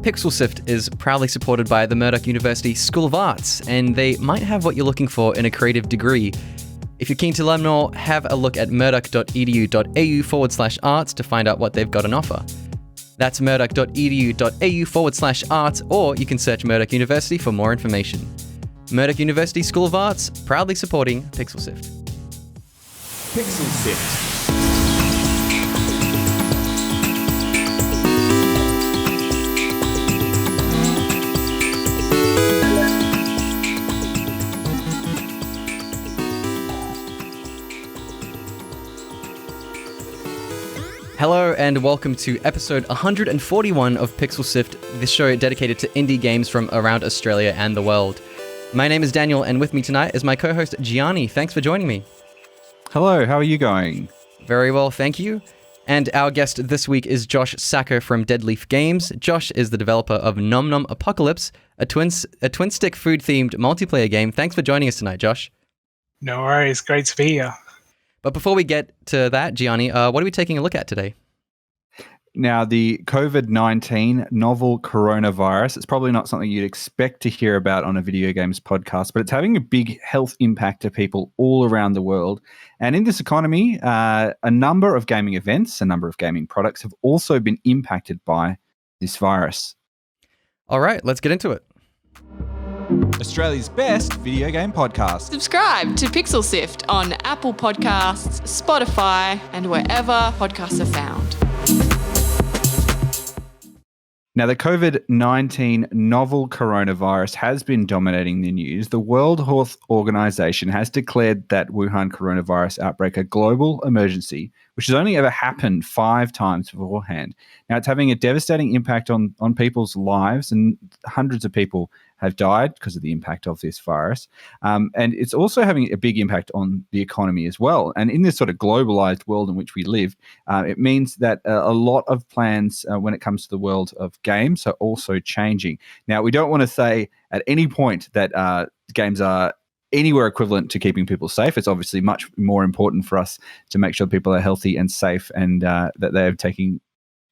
Pixel Sift is proudly supported by the Murdoch University School of Arts, and they might have what you're looking for in a creative degree. If you're keen to learn more, have a look at murdoch.edu.au/arts to find out what they've got on offer. That's murdoch.edu.au/arts, or you can search Murdoch University for more information. Murdoch University School of Arts, proudly supporting Pixel Sift. Pixel Sift. Hello and welcome to episode 141 of Pixel Sift, this show dedicated to indie games from around Australia and the world. My name is Daniel, and with me tonight is my co-host Gianni. Thanks for joining me. Hello, how are you going? Very well, thank you. And our guest this week is Josh Sacco from Deadleaf Games. Josh is the developer of Nom Nom Apocalypse, a twin-stick food-themed multiplayer game. Thanks for joining us tonight, Josh. No worries, great to be here. But before we get to that, Gianni, what are we taking a look at today? Now, the COVID-19 novel coronavirus, it's probably not something you'd expect to hear about on a video games podcast, but it's having a big health impact to people all around the world. And in this economy, a number of gaming events, a number of gaming products have also been impacted by this virus. All right, let's get into it. Australia's best video game podcast. Subscribe to Pixel Sift on Apple Podcasts, Spotify, and wherever podcasts are found. Now, the COVID-19 novel coronavirus has been dominating the news. The World Health Organization has declared that Wuhan coronavirus outbreak a global emergency, which has only ever happened 5 times beforehand. Now, it's having a devastating impact on people's lives, and hundreds of people have died because of the impact of this virus. And it's also having a big impact on the economy as well. And in this sort of globalized world in which we live, it means that a lot of plans when it comes to the world of games are also changing. Now, we don't want to say at any point that games are anywhere equivalent to keeping people safe. It's obviously much more important for us to make sure people are healthy and safe and that they're taking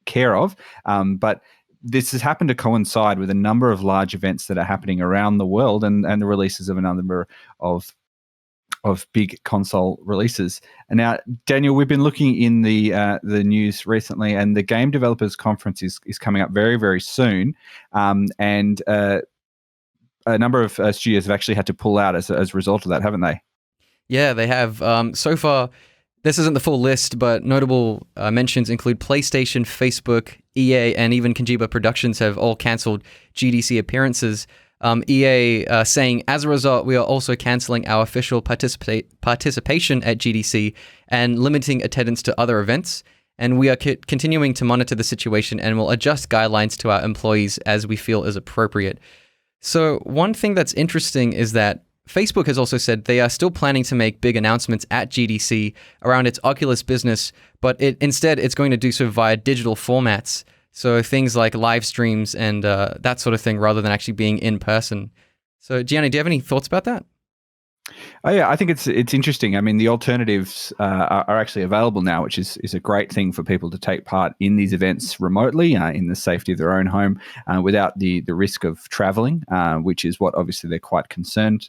care of. But this has happened to coincide with a number of large events that are happening around the world and the releases of a number of big console releases. And now, Daniel, we've been looking in the news recently, and the Game Developers Conference is coming up very, very soon. And a number of studios have actually had to pull out as a result of that, haven't they? Yeah, they have. So far, this isn't the full list, but notable mentions include PlayStation, Facebook, EA, and even Kojima Productions have all cancelled GDC appearances. EA saying, as a result, we are also cancelling our official participation at GDC and limiting attendance to other events. And we are continuing to monitor the situation and will adjust guidelines to our employees as we feel is appropriate. So one thing that's interesting is that Facebook has also said they are still planning to make big announcements at GDC around its Oculus business, but instead it's going to do so via digital formats. So things like live streams and that sort of thing rather than actually being in person. So Gianni, do you have any thoughts about that? Oh yeah, I think it's interesting. I mean, the alternatives are actually available now, which is a great thing for people to take part in these events remotely in the safety of their own home without the risk of traveling, which is what obviously they're quite concerned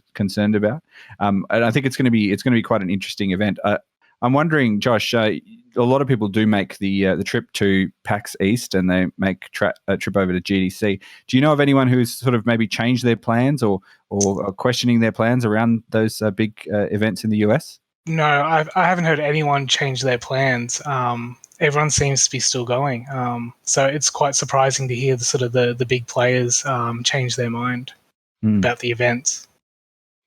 about. And I think it's going to be quite an interesting event. I'm wondering, Josh, a lot of people do make the trip to PAX East and they make a trip over to GDC. Do you know of anyone who's sort of maybe changed their plans or are questioning their plans around those big events in the US? No, I haven't heard anyone change their plans. Everyone seems to be still going. So it's quite surprising to hear the big players change their mind about the events.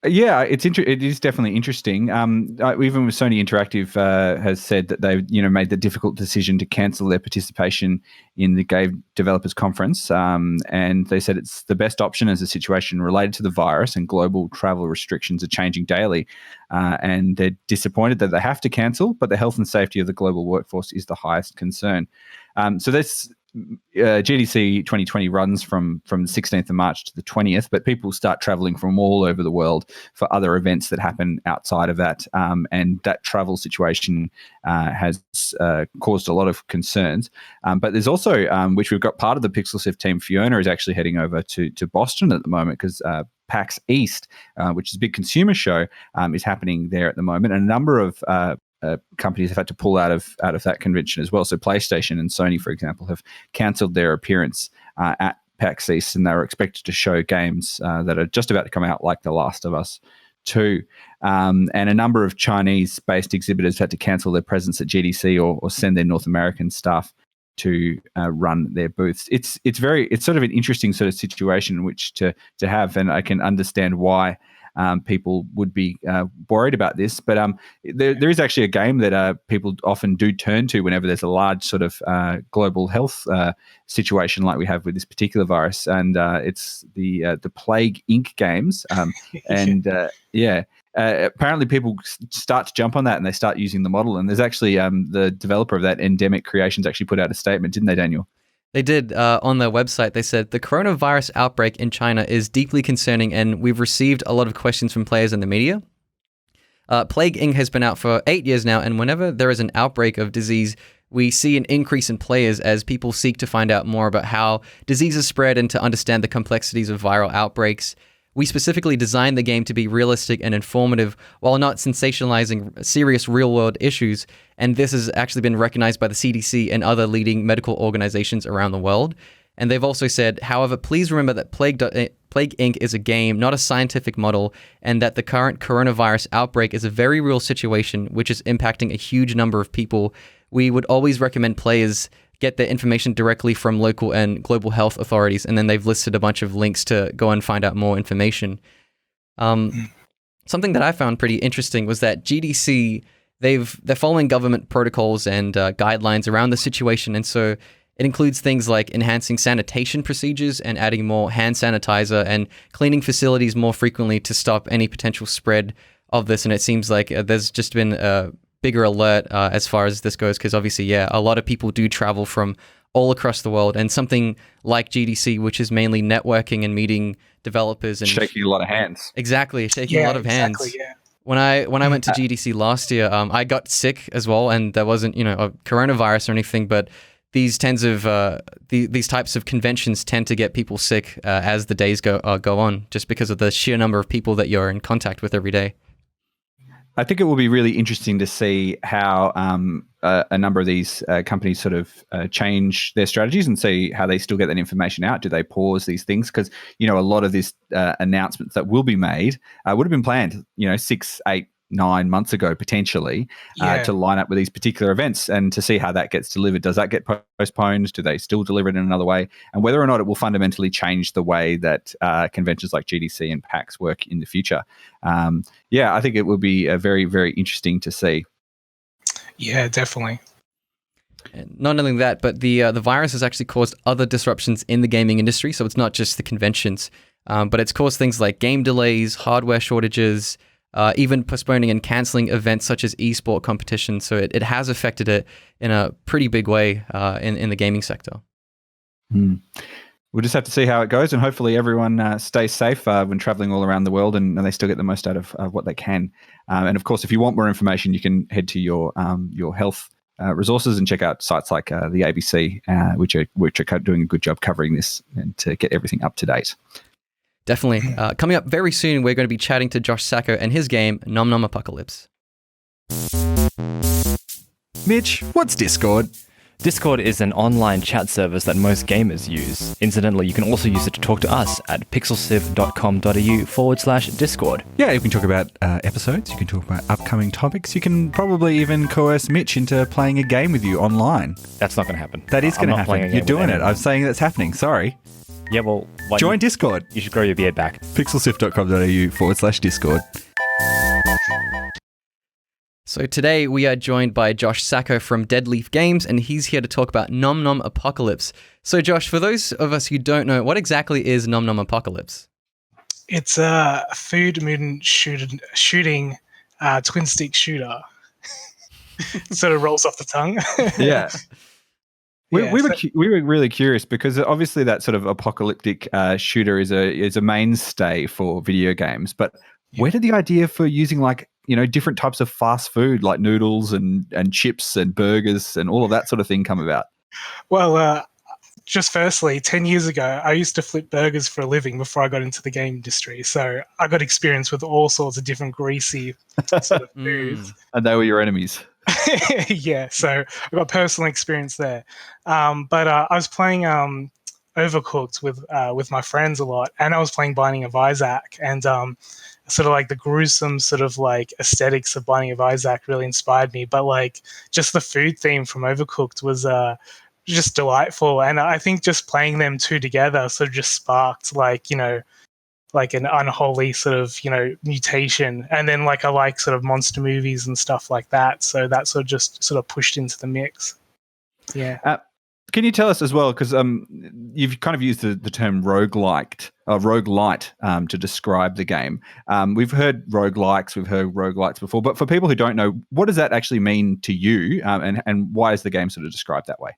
Yeah, it is definitely interesting. Even with Sony Interactive has said that they've made the difficult decision to cancel their participation in the Game Developers Conference, and they said it's the best option as a situation related to the virus and global travel restrictions are changing daily, and they're disappointed that they have to cancel, but the health and safety of the global workforce is the highest concern. So this GDC 2020 runs from the 16th of March to the 20th, but people start traveling from all over the world for other events that happen outside of that. And that travel situation has caused a lot of concerns. But there's also, which we've got part of the Pixel Sift team, Fiona is actually heading over to Boston at the moment because PAX East, which is a big consumer show, is happening there at the moment. And a number of companies have had to pull out of that convention as well. So PlayStation and Sony, for example, have cancelled their appearance at PAX East, and they were expected to show games that are just about to come out, like The Last of Us 2. And a number of Chinese-based exhibitors had to cancel their presence at GDC or send their North American staff to run their booths. It's sort of an interesting sort of situation in which to have, and I can understand why people would be worried about this. But there is actually a game that people often do turn to whenever there's a large sort of global health situation like we have with this particular virus, and it's the Plague Inc. games. Apparently people start to jump on that and they start using the model. And there's actually the developer of that, Endemic Creations, actually put out a statement, didn't they, Daniel? They did. On their website, they said, the coronavirus outbreak in China is deeply concerning and we've received a lot of questions from players and the media. Plague Inc. has been out for 8 years now, and whenever there is an outbreak of disease, we see an increase in players as people seek to find out more about how diseases spread and to understand the complexities of viral outbreaks. We specifically designed the game to be realistic and informative while not sensationalizing serious real-world issues, and this has actually been recognized by the CDC and other leading medical organizations around the world. And they've also said, however, please remember that Plague Inc. is a game, not a scientific model, and that the current coronavirus outbreak is a very real situation which is impacting a huge number of people. We would always recommend players get their information directly from local and global health authorities, and then they've listed a bunch of links to go and find out more information. Something that I found pretty interesting was that GDC, they're following government protocols and guidelines around the situation, and so it includes things like enhancing sanitation procedures and adding more hand sanitizer and cleaning facilities more frequently to stop any potential spread of this. And it seems like there's just been a bigger alert as far as this goes, because obviously, a lot of people do travel from all across the world, and something like GDC, which is mainly networking and meeting developers and shaking a lot of hands. Exactly, shaking a lot of hands. Yeah. When I went to GDC last year, I got sick as well, and there wasn't a coronavirus or anything, but these types of conventions tend to get people sick as the days go on, just because of the sheer number of people that you're in contact with every day. I think it will be really interesting to see how a number of these companies sort of change their strategies and see how they still get that information out. Do they pause these things? Because, a lot of these announcements that will be made would have been planned, 6, 8, 9 months ago, potentially, to line up with these particular events and to see how that gets delivered. Does that get postponed? Do they still deliver it in another way? And whether or not it will fundamentally change the way that conventions like GDC and PAX work in the future. I think it will be very, very interesting to see. Yeah, definitely. And not only that, but the virus has actually caused other disruptions in the gaming industry. So it's not just the conventions, but it's caused things like game delays, hardware shortages, even postponing and cancelling events such as esport competitions. So it has affected it in a pretty big way in the gaming sector. We'll just have to see how it goes, and hopefully everyone stays safe when traveling all around the world, and they still get the most out of what they can. And of course, if you want more information, you can head to your health resources and check out sites like the ABC, which are doing a good job covering this and to get everything up to date. Definitely. Coming up very soon, we're going to be chatting to Josh Sacco and his game, Nom Nom Apocalypse. Mitch, what's Discord? Discord is an online chat service that most gamers use. Incidentally, you can also use it to talk to us at pixelsift.com.au/Discord. Yeah, you can talk about episodes, you can talk about upcoming topics, you can probably even coerce Mitch into playing a game with you online. That's not going to happen. That is going to happen. You're doing it. I'm saying that's happening. Sorry. Yeah, well... Join Discord. You should grow your beard back. pixelsift.com.au/Discord. So today we are joined by Josh Sacco from Deadleaf Games, and he's here to talk about Nom Nom Apocalypse. So Josh, for those of us who don't know, what exactly is Nom Nom Apocalypse? It's a food mutant shooting twin stick shooter. Sort of rolls off the tongue. Yeah. We, Yeah, we were so- we were really curious because obviously that sort of apocalyptic shooter is a mainstay for video games. But where did the idea for using different types of fast food like noodles and chips and burgers and all of that sort of thing come about? Well, just firstly, 10 years ago, I used to flip burgers for a living before I got into the game industry. So I got experience with all sorts of different greasy sort of foods. And they were your enemies. Yeah, so I got personal experience there. But I was playing Overcooked with my friends a lot, and I was playing Binding of Isaac, and sort of like the gruesome sort of like aesthetics of Binding of Isaac really inspired me. But like just the food theme from Overcooked was just delightful, and I think just playing them two together sort of just sparked like an unholy sort of mutation. And then like I like sort of monster movies and stuff like that, so that sort of just sort of pushed into the mix. Yeah. Can you tell us as well, because you've kind of used the term roguelite to describe the game. We've heard roguelikes, we've heard roguelites before, but for people who don't know, what does that actually mean to you, and why is the game sort of described that way?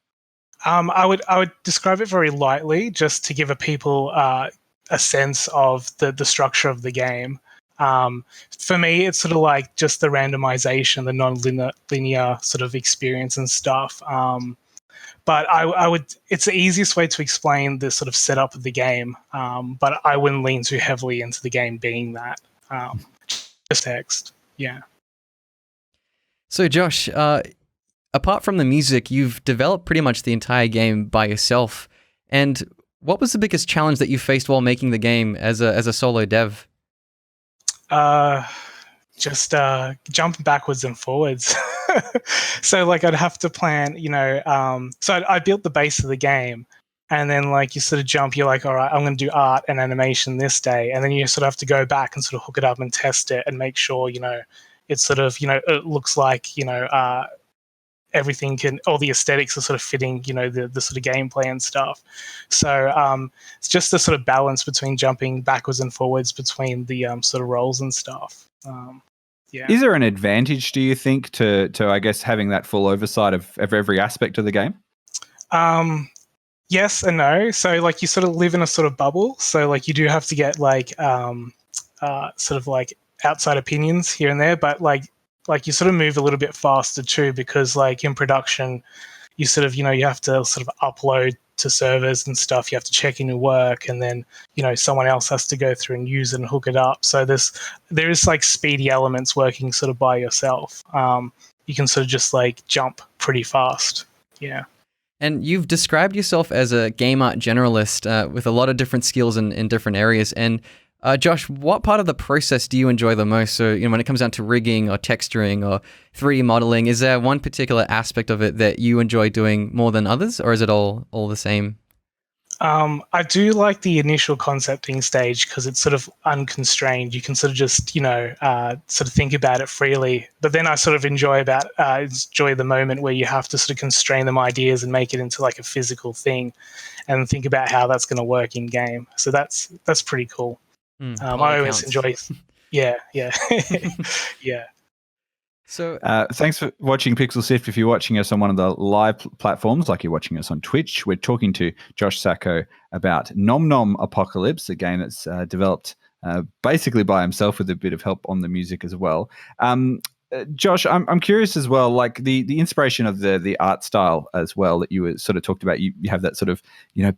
I would describe it very lightly, just to give people a sense of the structure of the game. For me, it's sort of like just the randomization, the non-linear sort of experience and stuff. But it's the easiest way to explain the sort of setup of the game. But I wouldn't lean too heavily into the game being that. Just text. Yeah. So Josh, apart from the music, you've developed pretty much the entire game by yourself. And what was the biggest challenge that you faced while making the game as a solo dev? Just jumping backwards and forwards. So like I'd have to plan, so I built the base of the game, and then like you sort of jump, you're like, all right, I'm going to do art and animation this day. And then you sort of have to go back and sort of hook it up and test it and make sure, it's sort of, it looks like, everything all the aesthetics are sort of fitting, the sort of gameplay and stuff. So it's just the sort of balance between jumping backwards and forwards between the sort of roles and stuff. Yeah. Is there an advantage, do you think, to I guess having that full oversight of every aspect of the game? Yes and no. So like you sort of live in a sort of bubble. So like you do have to get like sort of like outside opinions here and there, but like you sort of move a little bit faster too, because like in production, you sort of, you have to sort of upload to servers and stuff. You have to check in your work, and then, someone else has to go through and use it and hook it up. So there is like speedy elements working sort of by yourself. You can sort of just like jump pretty fast. Yeah. And you've described yourself as a game art generalist with a lot of different skills in different areas. And Josh, what part of the process do you enjoy the most? So, when it comes down to rigging or texturing or 3D modeling, is there one particular aspect of it that you enjoy doing more than others, or is it all the same? I do like the initial concepting stage because it's sort of unconstrained. You can sort of just, sort of think about it freely. But then I sort of enjoy the moment where you have to sort of constrain them ideas and make it into like a physical thing, and think about how that's going to work in game. So that's pretty cool. I always enjoy. Yeah. Yeah. So thanks for watching Pixel Sift. If you're watching us on one of the live platforms, like you're watching us on Twitch, we're talking to Josh Sacco about Nom Nom Apocalypse, a game that's developed basically by himself with a bit of help on the music as well. Josh, I'm curious as well, like the inspiration of the art style as well that you were sort of talked about. You have that sort of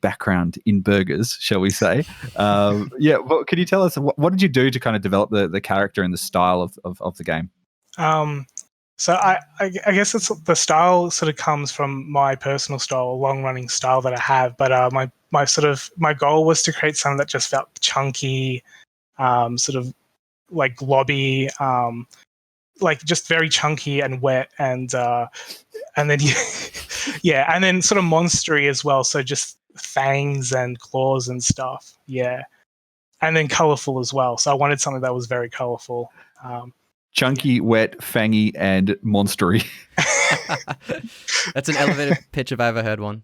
background in burgers, shall we say? Yeah. Well, can you tell us what did you do to kind of develop the character and the style of the game? So I guess it's the style sort of comes from my personal style, a long running style that I have. But my goal was to create something that just felt chunky, sort of like globby, like just very chunky and wet, and then yeah, and then sort of monstery as well. So just fangs and claws and stuff. Yeah, and then colorful as well. So I wanted something that was very colorful. Chunky, wet, fangy, and monstery. That's an elevated pitch if I ever heard one.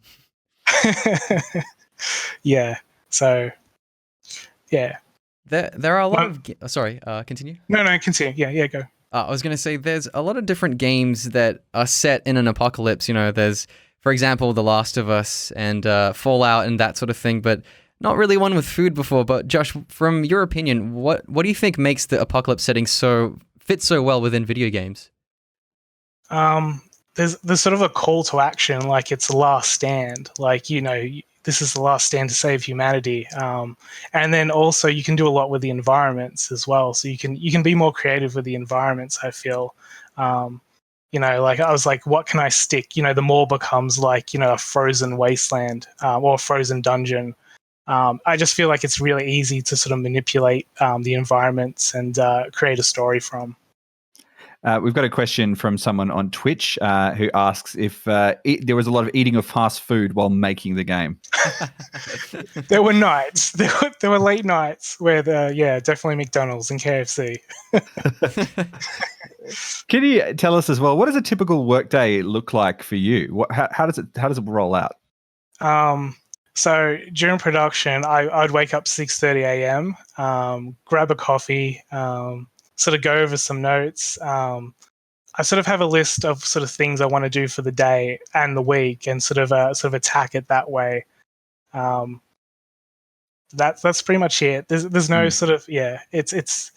Yeah. So, yeah. There are a lot of... sorry, continue? No, continue. Yeah, go. I was going to say there's a lot of different games that are set in an apocalypse. There's for example, The Last of Us and Fallout and that sort of thing, but not really one with food before. But Josh, from your opinion, what do you think makes the apocalypse setting fit so well within video games? There's sort of a call to action, like it's the last stand, like, this is the last stand to save humanity. And then also you can do a lot with the environments as well. So you can be more creative with the environments, I feel. Like I was like, what can I stick? The mall becomes like, a frozen wasteland or a frozen dungeon. I just feel like it's really easy to sort of manipulate the environments and create a story from. We've got a question from someone on Twitch who asks if there was a lot of eating of fast food while making the game. There were nights. There were late nights where definitely McDonald's and KFC. Can you tell us as well, what does a typical workday look like for you? How does it roll out? So during production, I'd wake up 6:30 a.m., grab a coffee, sort of go over some notes. I sort of have a list of sort of things I want to do for the day and the week, and sort of attack it that way. That's pretty much it. There's no sort of it's.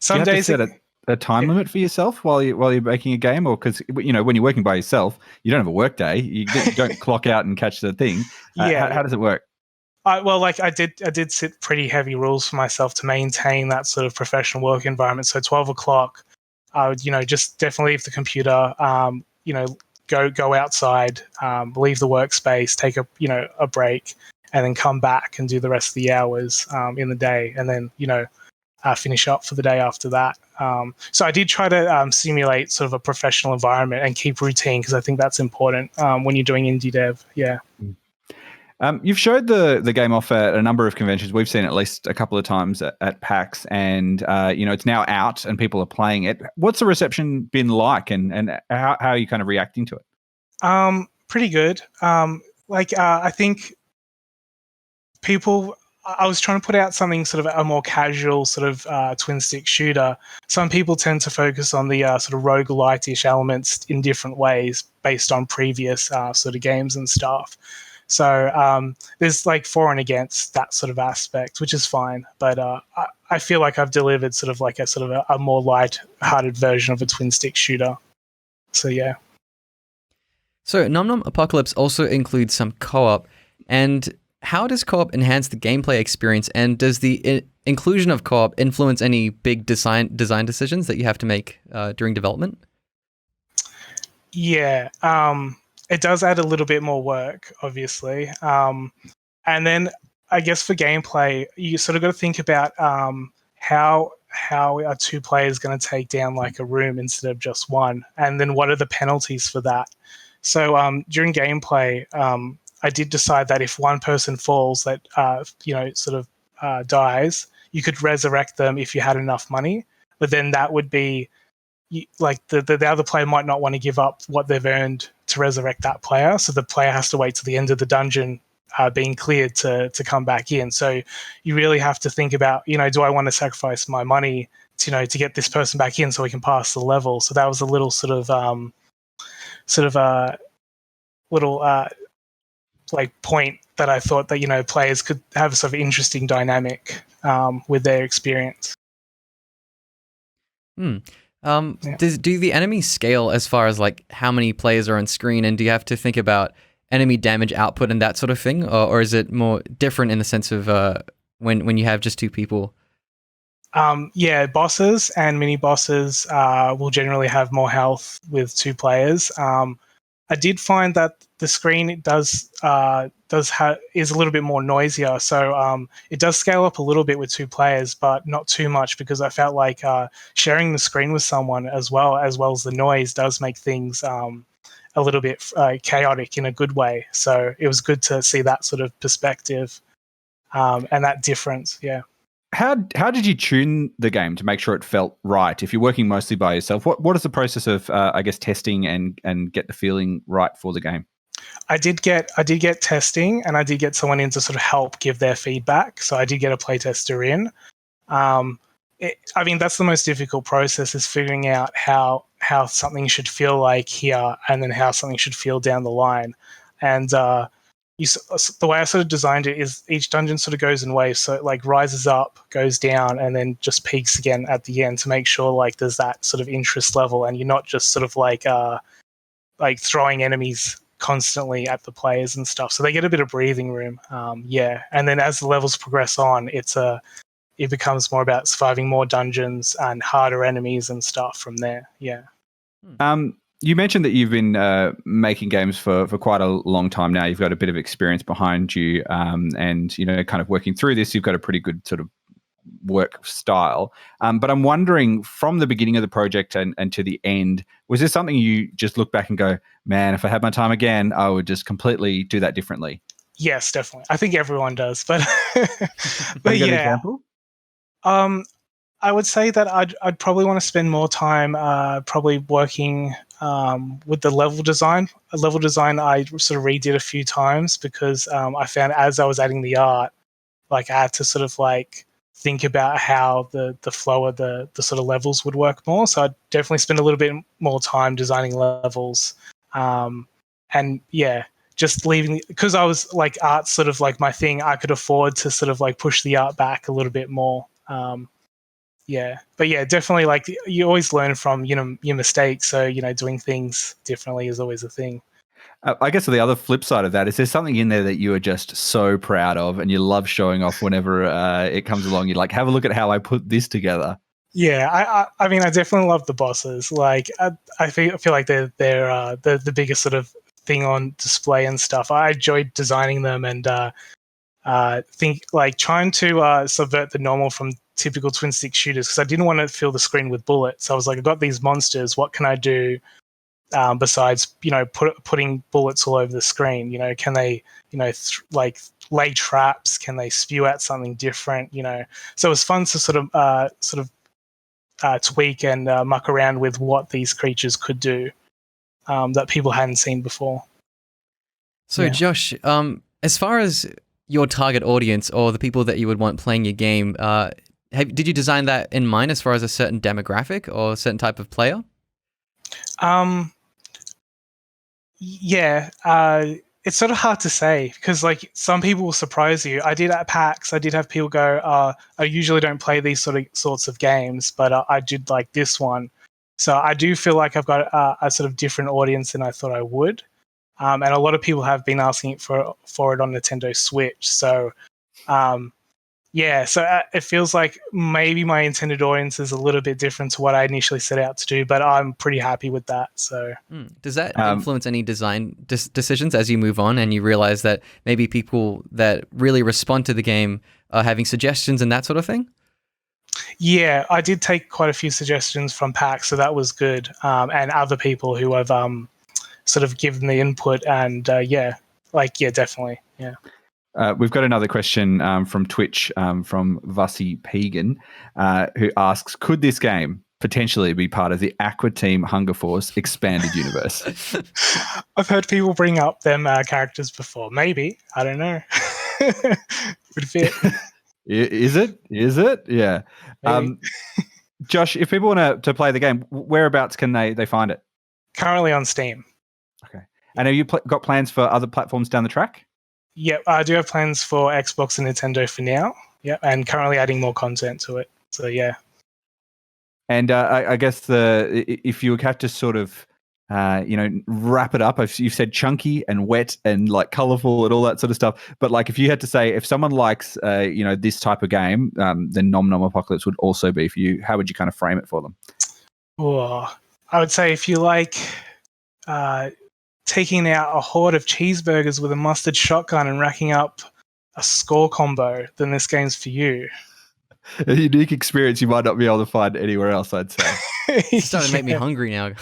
Some do you have days to set a time limit for yourself while you're making a game, or because when you're working by yourself, you don't have a work day. You don't clock out and catch the thing. How does it work? I did set pretty heavy rules for myself to maintain that sort of professional work environment. So 12 o'clock, I would, just definitely leave the computer, go outside, leave the workspace, take a break, and then come back and do the rest of the hours in the day, and then, finish up for the day after that. So I did try to simulate sort of a professional environment and keep routine, because I think that's important when you're doing indie dev. Yeah. You've showed the game off at a number of conventions. We've seen it at least a couple of times at PAX, and it's now out and people are playing it. What's the reception been like, and how are you kind of reacting to it? Pretty good. I think people. I was trying to put out something sort of a more casual sort of twin stick shooter. Some people tend to focus on the sort of roguelite-ish elements in different ways based on previous sort of games and stuff. So there's like for and against that sort of aspect, which is fine. But I feel like I've delivered sort of like a more light-hearted version of a twin stick shooter. So yeah. So Nom Nom Apocalypse also includes some co-op, and how does co-op enhance the gameplay experience, and does the inclusion of co-op influence any big design decisions that you have to make during development? Yeah, it does add a little bit more work, obviously. And then I guess for gameplay, you sort of got to think about how are two players going to take down like a room instead of just one, and then what are the penalties for that? So during gameplay, I did decide that if one person falls that dies, you could resurrect them if you had enough money, but then that would be like the other player might not want to give up what they've earned to resurrect that player, so the player has to wait till the end of the dungeon being cleared to come back in. So you really have to think about, do I want to sacrifice my money to get this person back in so we can pass the level? So that was a little point that I thought that players could have a sort of interesting dynamic with their experience. Do the enemies scale as far as like how many players are on screen, and do you have to think about enemy damage output and that sort of thing, or is it more different in the sense of when you have just two people? Bosses and mini bosses will generally have more health with two players. I did find that the screen is a little bit more noisier, so it does scale up a little bit with two players, but not too much, because I felt like sharing the screen with someone as well as the noise does make things a little bit chaotic in a good way. So it was good to see that sort of perspective and that difference. Yeah. How did you tune the game to make sure it felt right? If you're working mostly by yourself, what is the process of testing and get the feeling right for the game? I did get testing, and I did get someone in to sort of help give their feedback. So I did get a playtester in. That's the most difficult process, is figuring out how how something should feel like here, and then how something should feel down the line. And the way I sort of designed it is each dungeon sort of goes in waves, so it like rises up, goes down, and then just peaks again at the end to make sure like there's that sort of interest level, and you're not just sort of like throwing enemies constantly at the players and stuff. So they get a bit of breathing room. And then as the levels progress on, it becomes more about surviving more dungeons and harder enemies and stuff from there. Yeah. You mentioned that you've been making games for quite a long time now. You've got a bit of experience behind you, and kind of working through this, you've got a pretty good sort of work style. But I'm wondering, from the beginning of the project and to the end, was there something you just look back and go, man, if I had my time again, I would just completely do that differently? Yes, definitely. I think everyone does, but Have you got an example? I would say that I'd probably want to spend more time probably working with the level design. Level design I sort of redid a few times because I found as I was adding the art, like I had to sort of like think about how the flow of the sort of levels would work more. So I'd definitely spend a little bit more time designing levels. And yeah, just leaving, because I was like art's sort of like my thing, I could afford to sort of like push the art back a little bit more. But yeah, definitely like you always learn from, your mistakes. So, doing things differently is always a thing. I guess the other flip side of that is there's something in there that you are just so proud of and you love showing off whenever it comes along. You're like, have a look at how I put this together. Yeah, I mean, I definitely love the bosses. Like, I feel like they're the biggest sort of thing on display and stuff. I enjoyed designing them and think like trying to subvert the normal from typical twin stick shooters, because I didn't want to fill the screen with bullets. So I was like, I've got these monsters. What can I do besides putting bullets all over the screen? Can they like lay traps? Can they spew out something different? So it was fun to sort of tweak and muck around with what these creatures could do that people hadn't seen before. So yeah. Josh, as far as your target audience or the people that you would want playing your game, did you design that in mind as far as a certain demographic or a certain type of player? Yeah, it's sort of hard to say because like some people will surprise you. I did at PAX, I did have people go, I usually don't play these sorts of games, but I did like this one. So I do feel like I've got a sort of different audience than I thought I would. And a lot of people have been asking for it on Nintendo Switch. So, it feels like maybe my intended audience is a little bit different to what I initially set out to do, but I'm pretty happy with that. So, does that influence any design decisions as you move on and you realize that maybe people that really respond to the game are having suggestions and that sort of thing? Yeah, I did take quite a few suggestions from PAX, so that was good. And other people who have sort of given the input, and definitely, yeah. We've got another question from Twitch from Vussi Pagan, who asks, could this game potentially be part of the Aqua Team Hunger Force expanded universe? I've heard people bring up them characters before. Maybe. I don't know. Would fit. Is it? Yeah. Josh, if people want to play the game, whereabouts can they find it? Currently on Steam. Okay. And have you got plans for other platforms down the track? Yeah, I do have plans for Xbox and Nintendo for now. Yeah, and currently adding more content to it. So yeah. And I guess if you had to sort of wrap it up, you've said chunky and wet and like colorful and all that sort of stuff. But like, if you had to say, if someone likes this type of game, then Nom Nom Apocalypse would also be for you. How would you kind of frame it for them? Oh, I would say if you like taking out a horde of cheeseburgers with a mustard shotgun and racking up a score combo, then this game's for you. A unique experience you might not be able to find anywhere else, I'd say. It's starting to make me hungry now.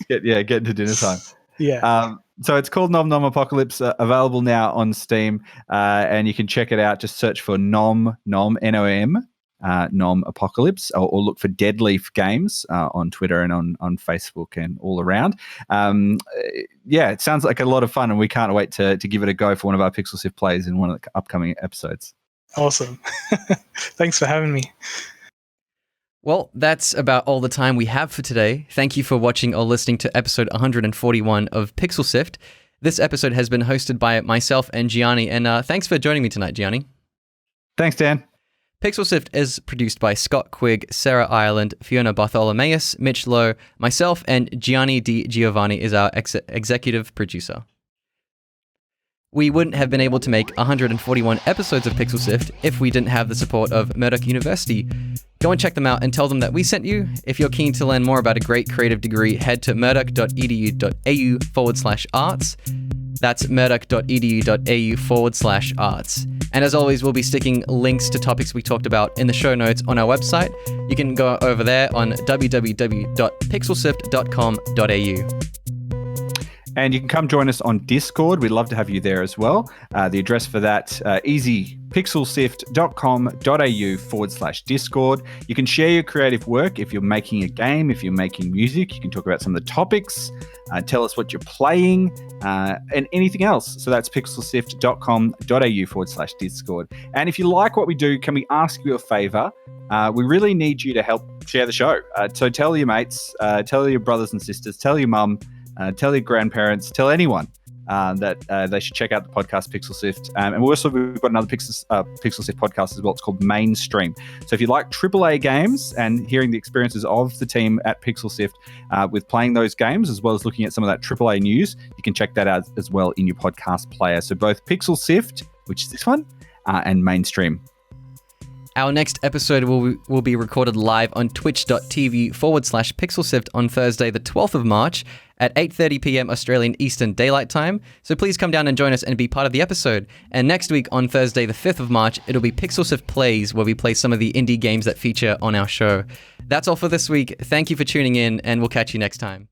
Getting to dinner time. Yeah. So it's called Nom Nom Apocalypse, available now on Steam, and you can check it out. Just search for Nom Nom Nom Apocalypse, or look for Deadleaf Games on Twitter and on Facebook and all around. It sounds like a lot of fun, and we can't wait to give it a go for one of our Pixel Sift plays in one of the upcoming episodes. Awesome. Thanks for having me. Well, that's about all the time we have for today. Thank you for watching or listening to episode 141 of Pixel Sift. This episode has been hosted by myself and Gianni, and thanks for joining me tonight, Gianni. Thanks, Dan. Pixel Sift is produced by Scott Quigg, Sarah Ireland, Fiona Bartholomaeus, Mitch Lowe, myself, and Gianni di Giovanni is our executive producer. We wouldn't have been able to make 141 episodes of Pixel Sift if we didn't have the support of Murdoch University. Go and check them out and tell them that we sent you. If you're keen to learn more about a great creative degree, head to murdoch.edu.au/arts. That's murdoch.edu.au/arts. And as always, we'll be sticking links to topics we talked about in the show notes on our website. You can go over there on www.pixelsift.com.au. And you can come join us on Discord. We'd love to have you there as well. The address for that, easy, pixelsift.com.au/Discord. You can share your creative work if you're making a game, if you're making music. You can talk about some of the topics, tell us what you're playing, and anything else. So that's pixelsift.com.au/Discord. And if you like what we do, can we ask you a favor? We really need you to help share the show. So tell your mates, tell your brothers and sisters, tell your mum, tell your grandparents, tell anyone that they should check out the podcast Pixel Sift. And we've got another Pixel Sift podcast as well. It's called Mainstream. So if you like AAA games and hearing the experiences of the team at Pixel Sift with playing those games, as well as looking at some of that AAA news, you can check that out as well in your podcast player. So both Pixel Sift, which is this one, and Mainstream. Our next episode will be recorded live on twitch.tv/PixelSift on Thursday, the 12th of March at 8:30 p.m. Australian Eastern Daylight Time. So please come down and join us and be part of the episode. And next week on Thursday, the 5th of March, it'll be PixelSift Plays, where we play some of the indie games that feature on our show. That's all for this week. Thank you for tuning in, and we'll catch you next time.